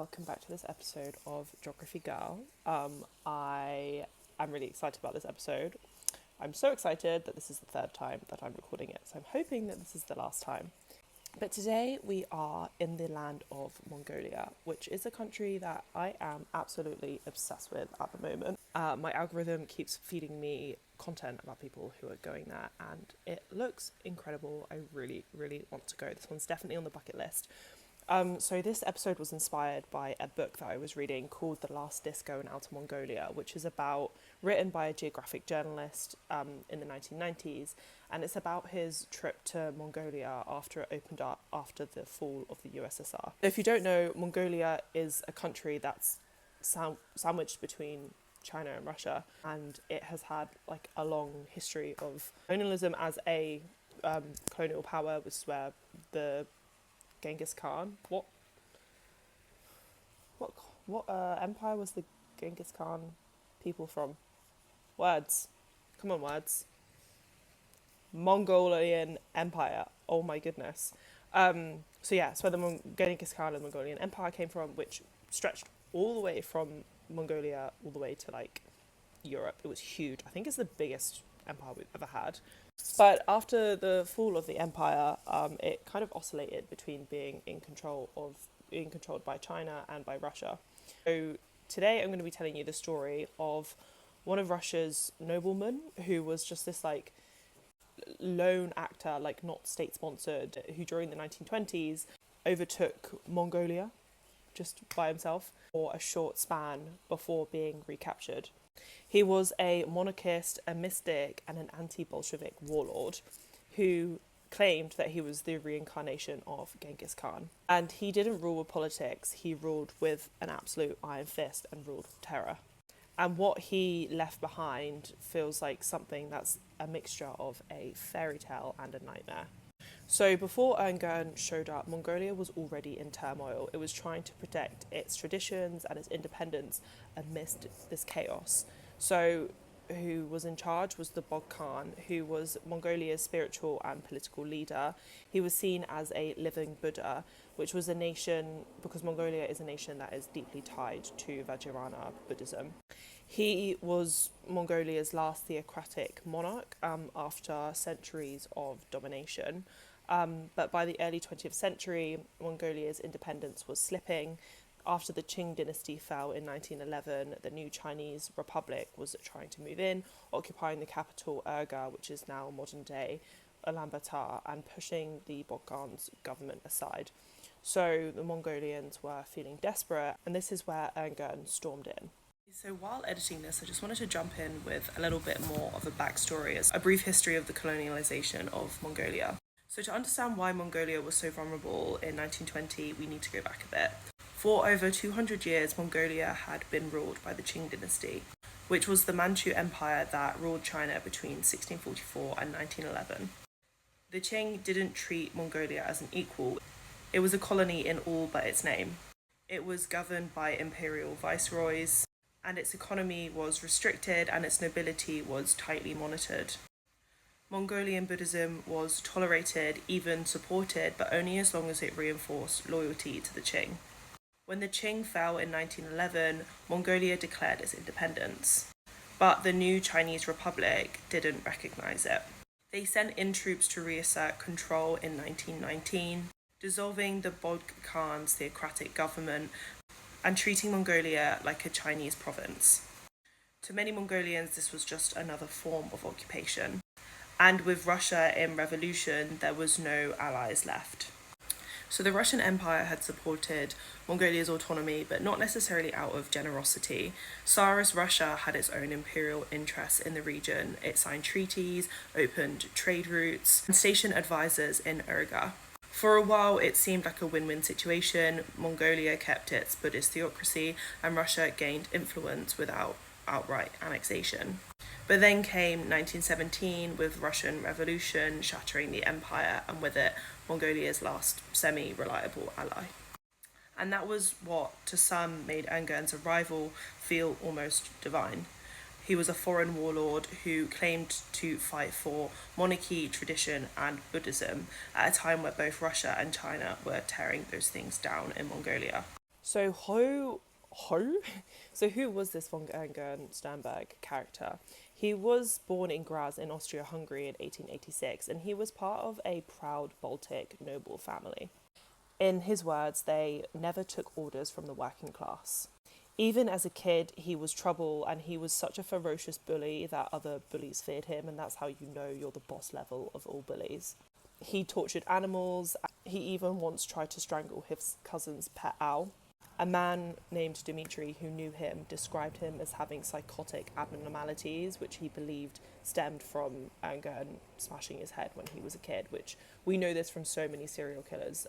welcome back to this episode of Geography Girl. I am really excited about this episode. I'm so excited that this is the third time that I'm recording it, so I'm hoping that this is the last time. But today we are in the land of Mongolia, which is a country that I am absolutely obsessed with at the moment. My algorithm keeps feeding me content about people who are going there, and it looks incredible. I really, really want to go. This one's definitely on the bucket list. So this episode was inspired by a book that I was reading called The Last Disco in Outer Mongolia, which is written by a geographic journalist in the 1990s, and it's about his trip to Mongolia after it opened up after the fall of the USSR. If you don't know, Mongolia is a country that's sandwiched between China and Russia, and it has had like a long history of colonialism as a colonial power, which is where the Genghis Khan. What empire was the Genghis Khan people from? Words. Come on, words. Mongolian Empire. Oh my goodness. So yeah, it's where the Genghis Khan and the Mongolian Empire came from, which stretched all the way from Mongolia all the way to like Europe. It was huge. I think it's the biggest empire we've ever had. But after the fall of the empire, it kind of oscillated between being controlled by China and by Russia. So today I'm going to be telling you the story of one of Russia's noblemen who was just this like lone actor, like not state sponsored, who during the 1920s overtook Mongolia just by himself for a short span before being recaptured. He was a monarchist, a mystic, and an anti-Bolshevik warlord who claimed that he was the reincarnation of Genghis Khan. And he didn't rule with politics, he ruled with an absolute iron fist and ruled with terror. And what he left behind feels like something that's a mixture of a fairy tale and a nightmare. So before Ungern showed up, Mongolia was already in turmoil. It was trying to protect its traditions and its independence amidst this chaos. So who was in charge was the Bog Khan, who was Mongolia's spiritual and political leader. He was seen as a living Buddha, which was a nation, because Mongolia is a nation that is deeply tied to Vajrayana Buddhism. He was Mongolia's last theocratic monarch after centuries of domination. But by the early 20th century, Mongolia's independence was slipping. After the Qing dynasty fell in 1911, the new Chinese Republic was trying to move in, occupying the capital Urga, which is now modern-day Ulaanbaatar, and pushing the Bogdan's government aside. So the Mongolians were feeling desperate, and this is where Ungern stormed in. So while editing this, I just wanted to jump in with a little bit more of a backstory, as a brief history of the colonialization of Mongolia. So to understand why Mongolia was so vulnerable in 1920, we need to go back a bit. For over 200 years, Mongolia had been ruled by the Qing dynasty, which was the Manchu Empire that ruled China between 1644 and 1911. The Qing didn't treat Mongolia as an equal. It was a colony in all but its name. It was governed by imperial viceroys, and its economy was restricted and its nobility was tightly monitored. Mongolian Buddhism was tolerated, even supported, but only as long as it reinforced loyalty to the Qing. When the Qing fell in 1911, Mongolia declared its independence, but the new Chinese Republic didn't recognize it. They sent in troops to reassert control in 1919, dissolving the Bog Khan's theocratic government and treating Mongolia like a Chinese province. To many Mongolians, this was just another form of occupation. And with Russia in revolution, there was no allies left. So the Russian Empire had supported Mongolia's autonomy, but not necessarily out of generosity. Tsarist Russia had its own imperial interests in the region. It signed treaties, opened trade routes, and stationed advisors in Urga. For a while, it seemed like a win-win situation. Mongolia kept its Buddhist theocracy, and Russia gained influence without outright annexation. But then came 1917 with Russian Revolution shattering the empire, and with it, Mongolia's last semi-reliable ally. And that was what, to some, made Ungern's arrival feel almost divine. He was a foreign warlord who claimed to fight for monarchy, tradition, and Buddhism at a time where both Russia and China were tearing those things down in Mongolia. So Ho? So who was this von Ungern-Sternberg character? He was born in Graz in Austria-Hungary in 1886, and he was part of a proud Baltic noble family. In his words, they never took orders from the working class. Even as a kid, he was trouble, and he was such a ferocious bully that other bullies feared him, and that's how you know you're the boss level of all bullies. He tortured animals. He even once tried to strangle his cousin's pet owl. A man named Dmitri who knew him described him as having psychotic abnormalities, which he believed stemmed from anger and smashing his head when he was a kid, which we know this from so many serial killers.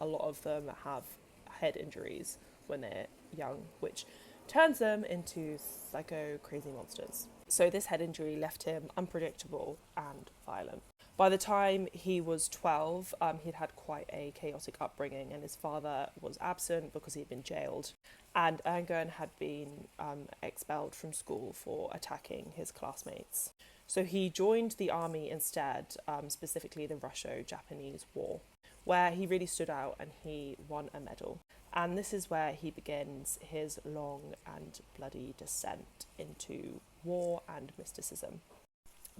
A lot of them have head injuries when they're young, which turns them into psycho crazy monsters. So this head injury left him unpredictable and violent. By the time he was 12, he'd had quite a chaotic upbringing, and his father was absent because he'd been jailed. And Erngen had been expelled from school for attacking his classmates. So he joined the army instead, specifically the Russo-Japanese War, where he really stood out and he won a medal. And this is where he begins his long and bloody descent into war and mysticism.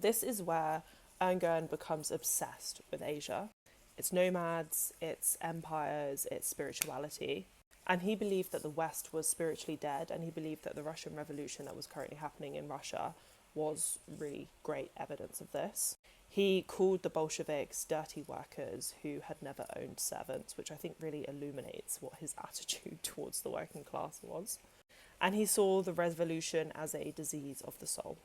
This is where Erngen becomes obsessed with Asia, its nomads, its empires, its spirituality. And he believed that the West was spiritually dead, and he believed that the Russian Revolution that was currently happening in Russia was really great evidence of this. He called the Bolsheviks dirty workers who had never owned servants, which I think really illuminates what his attitude towards the working class was. And he saw the revolution as a disease of the soul.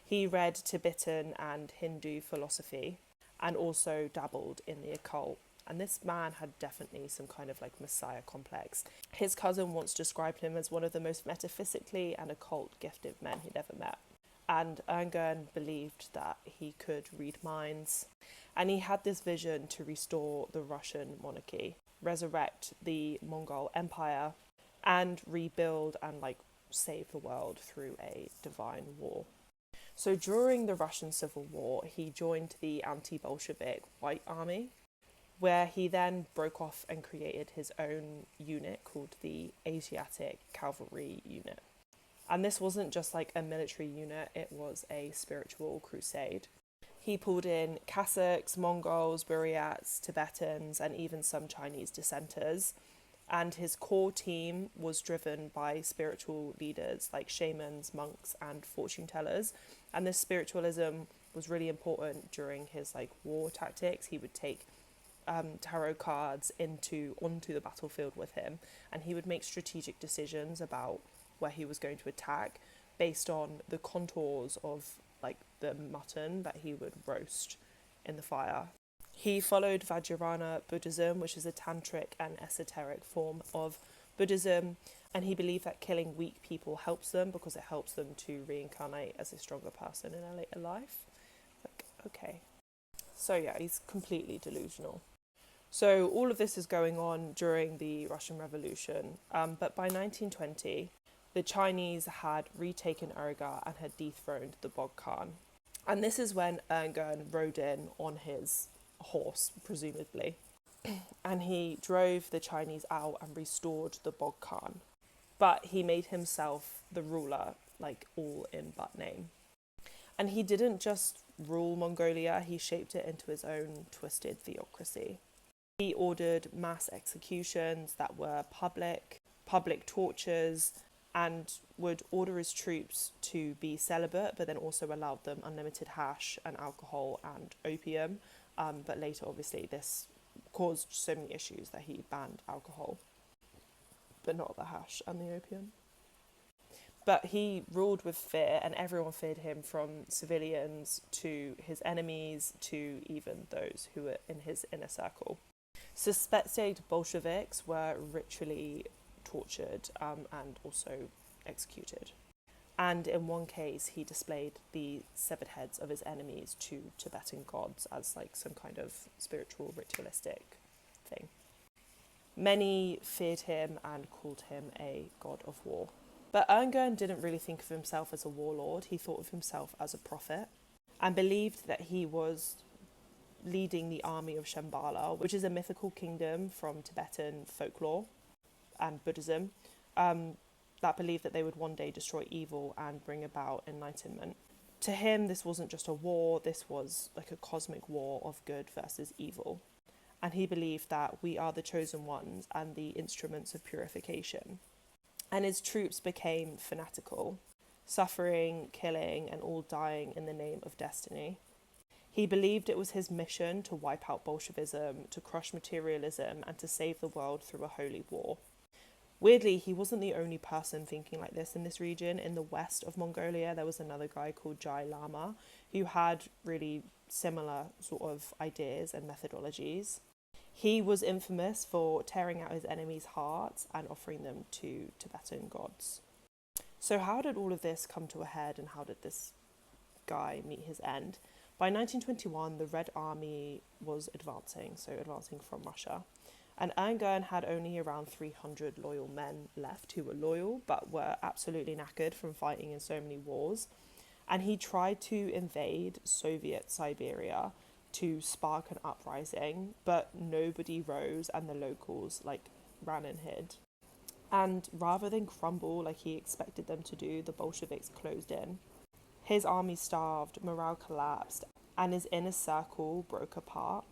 He read Tibetan and Hindu philosophy and also dabbled in the occult. And this man had definitely some kind of like messiah complex. His cousin once described him as one of the most metaphysically and occult gifted men he'd ever met. And Erngen believed that he could read minds. And he had this vision to restore the Russian monarchy, resurrect the Mongol Empire, and rebuild and like save the world through a divine war. So during the Russian Civil War, he joined the anti-Bolshevik White Army, where he then broke off and created his own unit called the Asiatic Cavalry Unit. And this wasn't just like a military unit, it was a spiritual crusade. He pulled in Cossacks, Mongols, Buryats, Tibetans, and even some Chinese dissenters. And his core team was driven by spiritual leaders like shamans, monks, and fortune tellers. And this spiritualism was really important during his like war tactics. He would take tarot cards onto the battlefield with him, and he would make strategic decisions about where he was going to attack based on the contours of like the mutton that he would roast in the fire. He followed Vajrayana Buddhism, which is a tantric and esoteric form of Buddhism, and he believed that killing weak people helps them because it helps them to reincarnate as a stronger person in a later life. Like, okay. So yeah, he's completely delusional. So all of this is going on during the Russian Revolution, but by 1920, the Chinese had retaken Urga and had dethroned the Bog Khan. And this is when Erngen rode in on his horse, presumably, and he drove the Chinese out and restored the Bog Khan. But he made himself the ruler, like all in but name. And he didn't just rule Mongolia, he shaped it into his own twisted theocracy. He ordered mass executions that were public tortures, and would order his troops to be celibate, but then also allowed them unlimited hash and alcohol and opium. But later, obviously, this caused so many issues that he banned alcohol, but not the hash and the opium. But he ruled with fear, and everyone feared him, from civilians to his enemies to even those who were in his inner circle. Suspected Bolsheviks were ritually tortured and also executed. And in one case, he displayed the severed heads of his enemies to Tibetan gods as like some kind of spiritual ritualistic thing. Many feared him and called him a god of war. But Erngen didn't really think of himself as a warlord. He thought of himself as a prophet and believed that he was leading the army of Shambhala, which is a mythical kingdom from Tibetan folklore. and Buddhism, that believed that they would one day destroy evil and bring about enlightenment. To him, this wasn't just a war, this was like a cosmic war of good versus evil. And he believed that we are the chosen ones and the instruments of purification. And his troops became fanatical, suffering, killing, and all dying in the name of destiny. He believed it was his mission to wipe out Bolshevism, to crush materialism, and to save the world through a holy war. Weirdly, he wasn't the only person thinking like this in this region. In the west of Mongolia, there was another guy called Jai Lama who had really similar sort of ideas and methodologies. He was infamous for tearing out his enemies' hearts and offering them to Tibetan gods. So, how did all of this come to a head, and how did this guy meet his end? By 1921, the Red Army was advancing from Russia. And Ungern had only around 300 loyal men left who were loyal, but were absolutely knackered from fighting in so many wars. And he tried to invade Soviet Siberia to spark an uprising, but nobody rose and the locals ran and hid. And rather than crumble like he expected them to do, the Bolsheviks closed in. His army starved, morale collapsed, and his inner circle broke apart,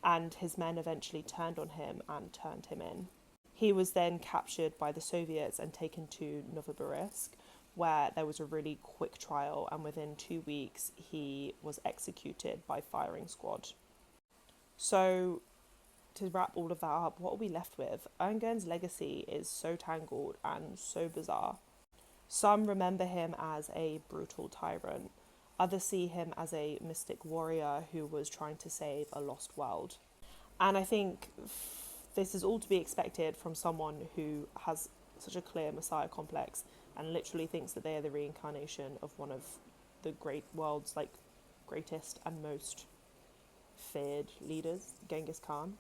and his men eventually turned on him and turned him in. He was then captured by the Soviets and taken to Novosibirsk, where there was a really quick trial, and within 2 weeks he was executed by firing squad. So, to wrap all of that up, what are we left with? Ungern's legacy is so tangled and so bizarre. Some remember him as a brutal tyrant. Others see him as a mystic warrior who was trying to save a lost world. And I think this is all to be expected from someone who has such a clear messiah complex and literally thinks that they are the reincarnation of one of the world's greatest and most feared leaders, Genghis Khan.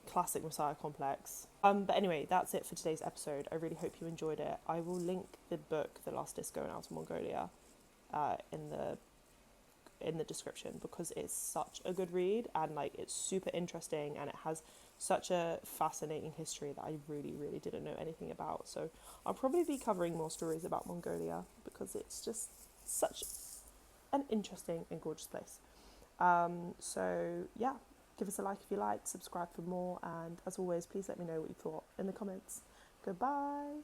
Classic messiah complex. But anyway, that's it for today's episode. I really hope you enjoyed it. I will link the book The Last Disco in Outer Mongolia in the description, because it's such a good read, and it's super interesting, and it has such a fascinating history that I really, really didn't know anything about. So I'll probably be covering more stories about Mongolia, because it's just such an interesting and gorgeous place. So yeah, give us a like if you liked, subscribe for more, and as always, please let me know what you thought in the comments. Goodbye.